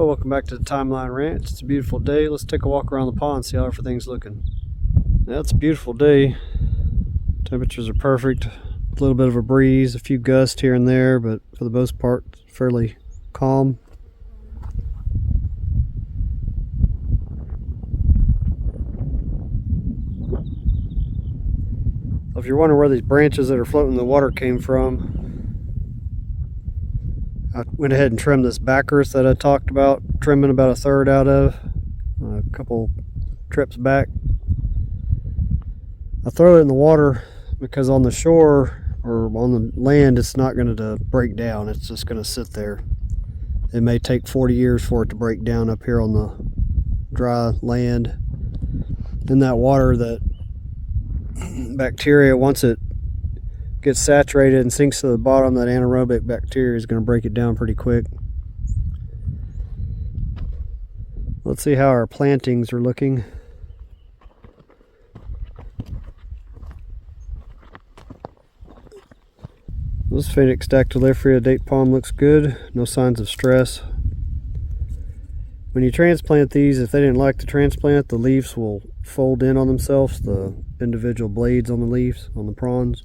Well, welcome back to the Timeline Ranch. It's a beautiful day. Let's take a walk around the pond, see how everything's looking. Yeah, it's a beautiful day. Temperatures are perfect. A little bit of a breeze, a few gusts here and there, but for the most part, fairly calm. If you're wondering where these branches that are floating in the water came from, I went ahead and trimmed this Bacchus that I talked about, trimming about a third out of a couple trips back. I throw it in the water because on the shore or on the land it's not going to break down. It's just going to sit there. It may take 40 years for it to break down up here on the dry land. In that water, that bacteria, once it gets saturated and sinks to the bottom, that anaerobic bacteria is going to break it down pretty quick. Let's see how our plantings are looking. This Phoenix dactylifera date palm looks good. No signs of stress. When you transplant these, if they didn't like the transplant, the leaves will fold in on themselves, the individual blades on the leaves, on the prawns.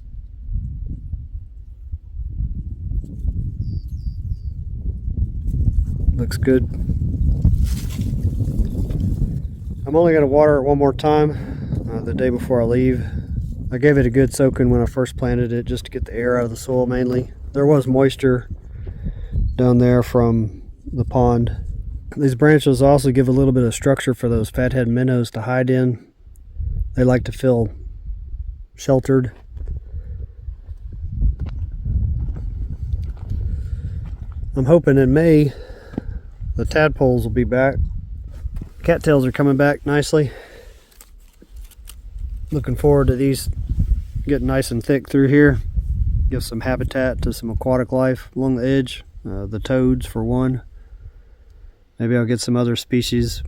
Looks good. I'm only going to water it one more time the day before I leave. I gave it a good soaking when I first planted it, just to get the air out of the soil mainly. There was moisture down there from the pond. These branches also give a little bit of structure for those fathead minnows to hide in. They like to feel sheltered. I'm hoping in May the tadpoles will be back. Cattails are coming back nicely. Looking forward to these getting nice and thick through here. Give some habitat to some aquatic life along the edge. The toads for one. Maybe I'll get some other species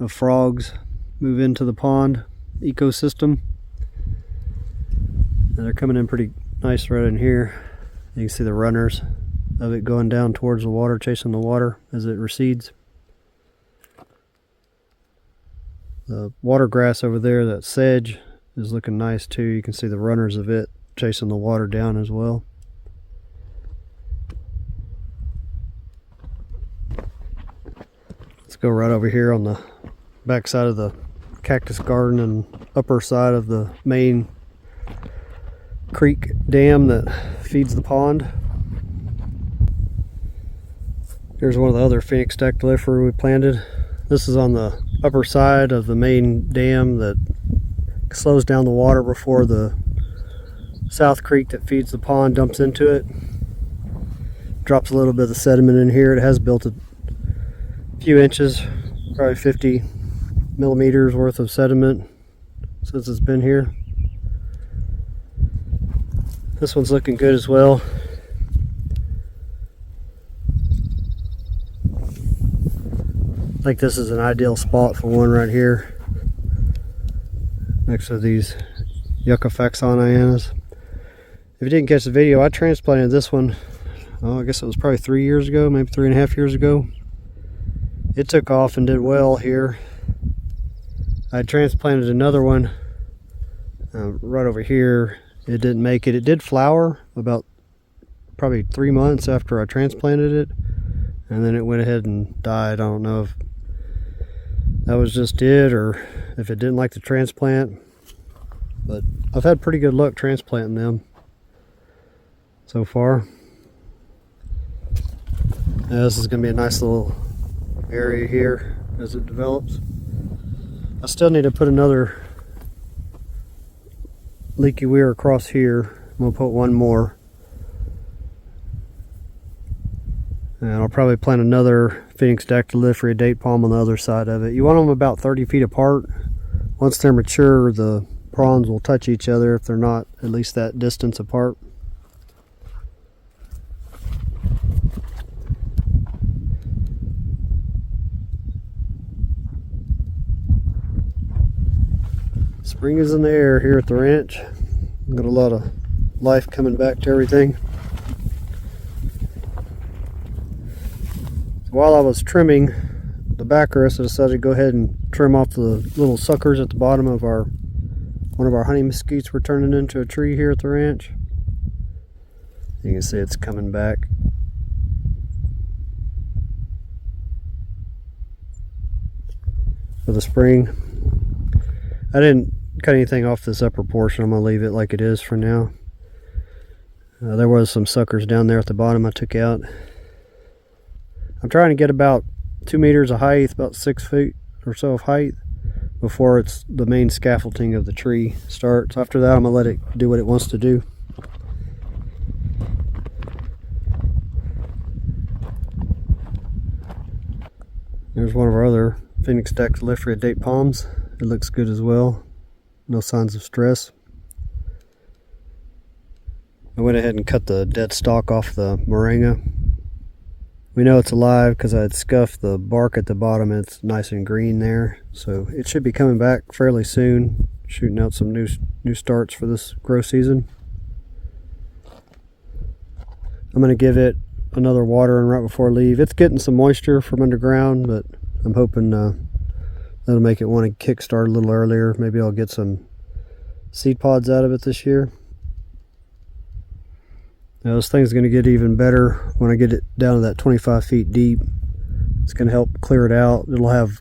of frogs move into the pond ecosystem. And they're coming in pretty nice right in here. You can see the runners of it going down towards the water, chasing the water as it recedes. The water grass over there, that sedge, is looking nice too. You can see the runners of it chasing the water down as well. Let's go right over here on the back side of the cactus garden and upper side of the main creek dam that feeds the pond. Here's one of the other Phoenix dactylifera we planted. This is on the upper side of the main dam that slows down the water before the South Creek that feeds the pond dumps into it. Drops a little bit of sediment in here. It has built a few inches, probably 50 millimeters worth of sediment since it's been here. This one's looking good as well. I think this is an ideal spot for one right here next to these Yucca faxonianas. If you didn't catch the video, I transplanted this one, I guess it was probably 3 years ago, maybe 3.5 years ago. It took off and did well here. I transplanted another one right over here. It didn't make it. It did flower about probably 3 months after I transplanted it, and then it went ahead and died. I don't know if that was just it or if it didn't like the transplant, but I've had pretty good luck transplanting them so far. Yeah, this is going to be a nice little area here as it develops. I still need to put another leaky weir across here. I'm going to put one more. And I'll probably plant another Phoenix dactylifera date palm on the other side of it. You want them about 30 feet apart. Once they're mature, the prawns will touch each other if they're not at least that distance apart. Spring is in the air here at the ranch. Got a lot of life coming back to everything. While I was trimming the Baccharis, I decided to go ahead and trim off the little suckers at the bottom of one of our honey mesquites we're turning into a tree here at the ranch. You can see it's coming back. For the spring. I didn't cut anything off this upper portion. I'm going to leave it like it is for now. There was some suckers down there at the bottom I took out. I'm trying to get about 2 meters of height, about 6 feet or so of height, before it's the main scaffolding of the tree starts. After that, I'm going to let it do what it wants to do. There's one of our other Phoenix Dactylifera date palms. It looks good as well. No signs of stress. I went ahead and cut the dead stalk off the moringa. We know it's alive because I had scuffed the bark at the bottom and it's nice and green there. So it should be coming back fairly soon, shooting out some new starts for this grow season. I'm going to give it another watering right before I leave. It's getting some moisture from underground, but I'm hoping that'll make it want to kickstart a little earlier. Maybe I'll get some seed pods out of it this year. Now this thing's going to get even better when I get it down to that 25 feet deep. It's going to help clear it out. It'll have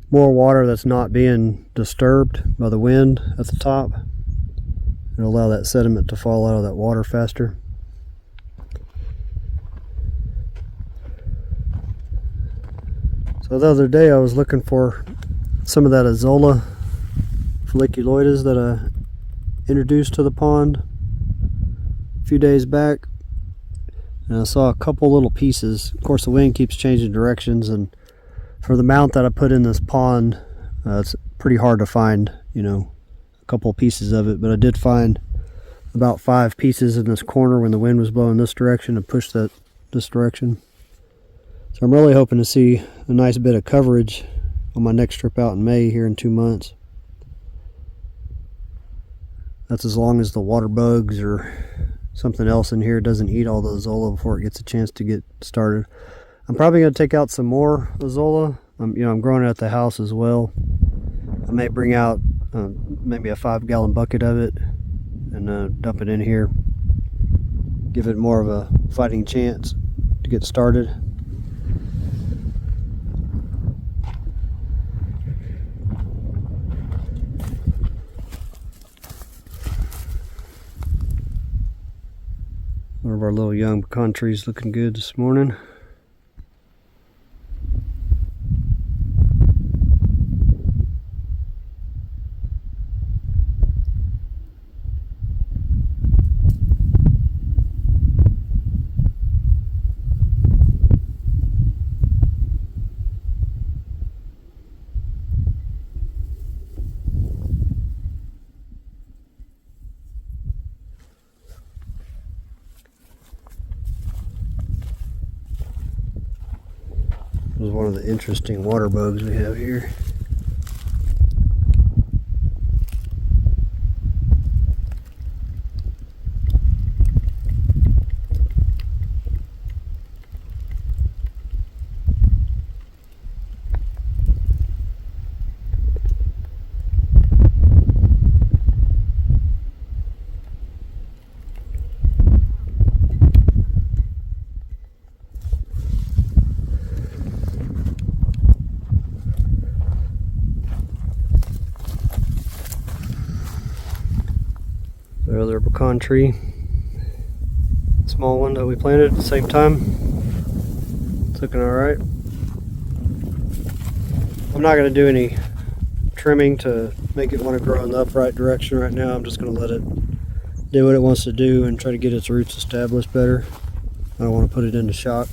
more water that's not being disturbed by the wind at the top. It'll allow that sediment to fall out of that water faster. So the other day I was looking for some of that Azolla folliculoides that I introduced to the pond a few days back, and I saw a couple little pieces. Of course the wind keeps changing directions, and for the amount that I put in this pond, it's pretty hard to find, a couple pieces of it, but I did find about 5 pieces in this corner when the wind was blowing this direction and pushed that this direction. So I'm really hoping to see a nice bit of coverage on my next trip out in May here in 2 months. That's as long as the water bugs or something else in here doesn't eat all the Azolla before it gets a chance to get started. I'm probably going to take out some more Azolla. I'm growing it at the house as well. I may bring out maybe a 5-gallon bucket of it and dump it in here. Give it more of a fighting chance to get started. One of our little young pecan trees looking good this morning. This is one of the interesting water bugs we have here. The other pecan tree, small one that we planted at the same time. It's looking alright. I'm not going to do any trimming to make it want to grow in the upright direction right now. I'm just going to let it do what it wants to do and try to get its roots established better. I don't want to put it into shock.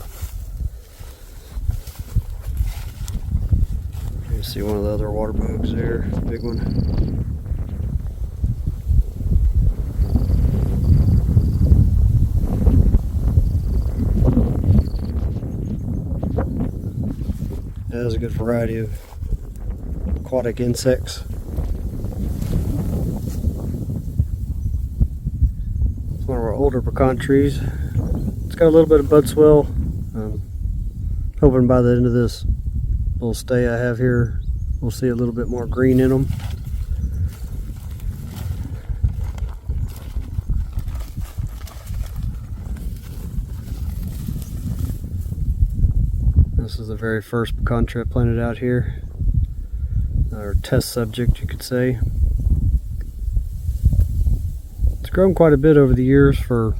You can see one of the other water bugs there, big one. That is a good variety of aquatic insects. It's one of our older pecan trees. It's got a little bit of bud swell. Hoping by the end of this little stay I have here, we'll see a little bit more green in them. This is the very first pecan trip planted out here, or test subject you could say. It's grown quite a bit over the years for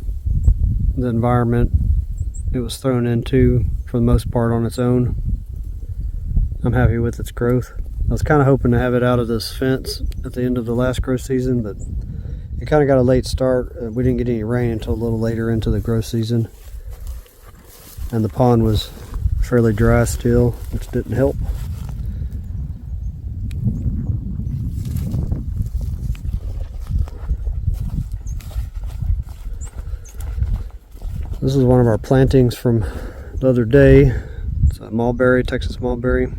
the environment it was thrown into, for the most part on its own. I'm happy with its growth. I was kind of hoping to have it out of this fence at the end of the last growth season, but it kind of got a late start. We didn't get any rain until a little later into the growth season, and the pond was fairly dry still, which didn't help. This is one of our plantings from the other day. It's a mulberry, Texas mulberry.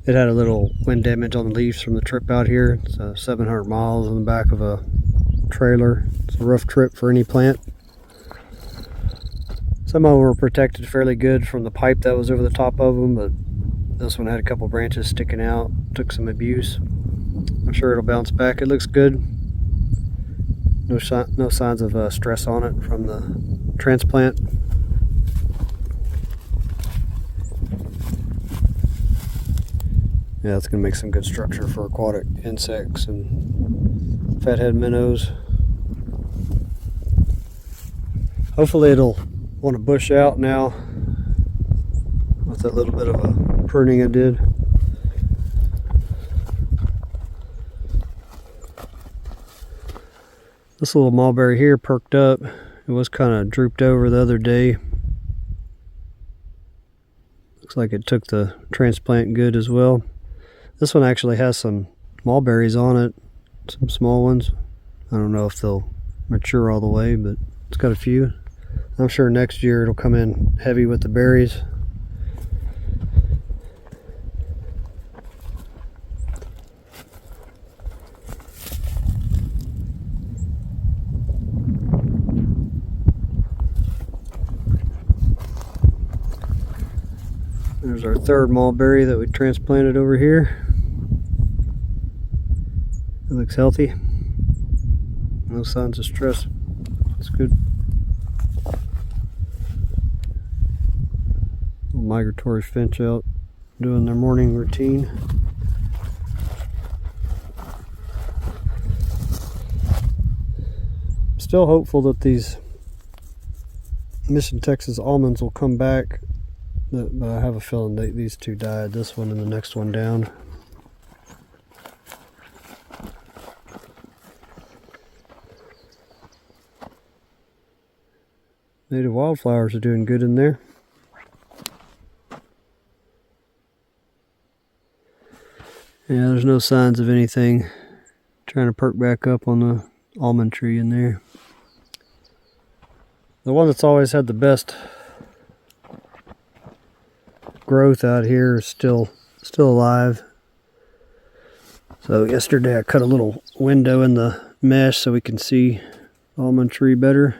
It had a little wind damage on the leaves from the trip out here. It's 700 miles on the back of a trailer. It's a rough trip for any plant. Some of them were protected fairly good from the pipe that was over the top of them, but this one had a couple branches sticking out, took some abuse. I'm sure it'll bounce back. It looks good. No signs of stress on it from the transplant. Yeah, it's going to make some good structure for aquatic insects and fathead minnows. Hopefully it'll want to bush out now with that little bit of a pruning I did. This little mulberry here perked up. It was kind of drooped over the other day. Looks like it took the transplant good as well. This one actually has some mulberries on it, some small ones. I don't know if they'll mature all the way, but it's got a few. I'm sure next year it'll come in heavy with the berries. There's our third mulberry that we transplanted over here. It looks healthy. No signs of stress. It's good. Little migratory finch out doing their morning routine. Still hopeful that these Mission Texas almonds will come back, but I have a feeling that these two died, this one and the next one down. Native wildflowers are doing good in there. Yeah, there's no signs of anything trying to perk back up on the almond tree in there. The one that's always had the best growth out here is still alive. So yesterday I cut a little window in the mesh so we can see the almond tree better.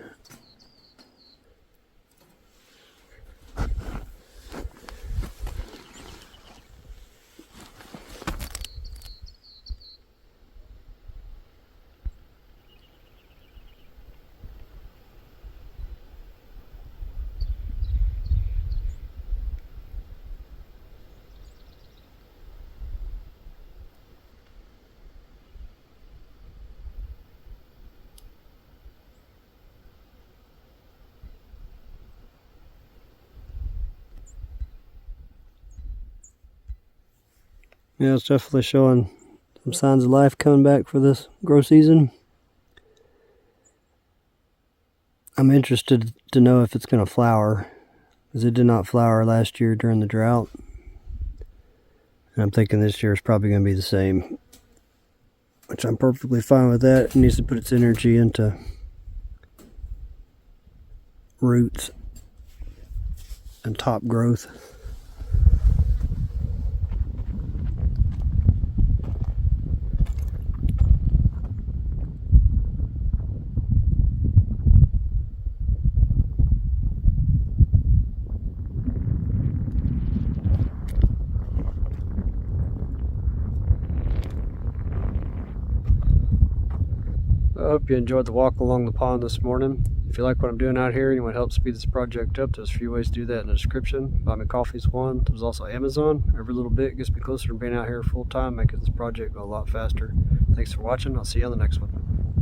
Yeah, it's definitely showing some signs of life coming back for this grow season. I'm interested to know if it's going to flower, because it did not flower last year during the drought. And I'm thinking this year is probably going to be the same, which I'm perfectly fine with that. It needs to put its energy into roots and top growth. I hope you enjoyed the walk along the pond this morning. If you like what I'm doing out here and you want to help speed this project up, there's a few ways to do that in the description. Buy me coffee's one. There's also Amazon. Every little bit gets me closer to being out here full time, making this project go a lot faster. Thanks for watching. I'll see you on the next one.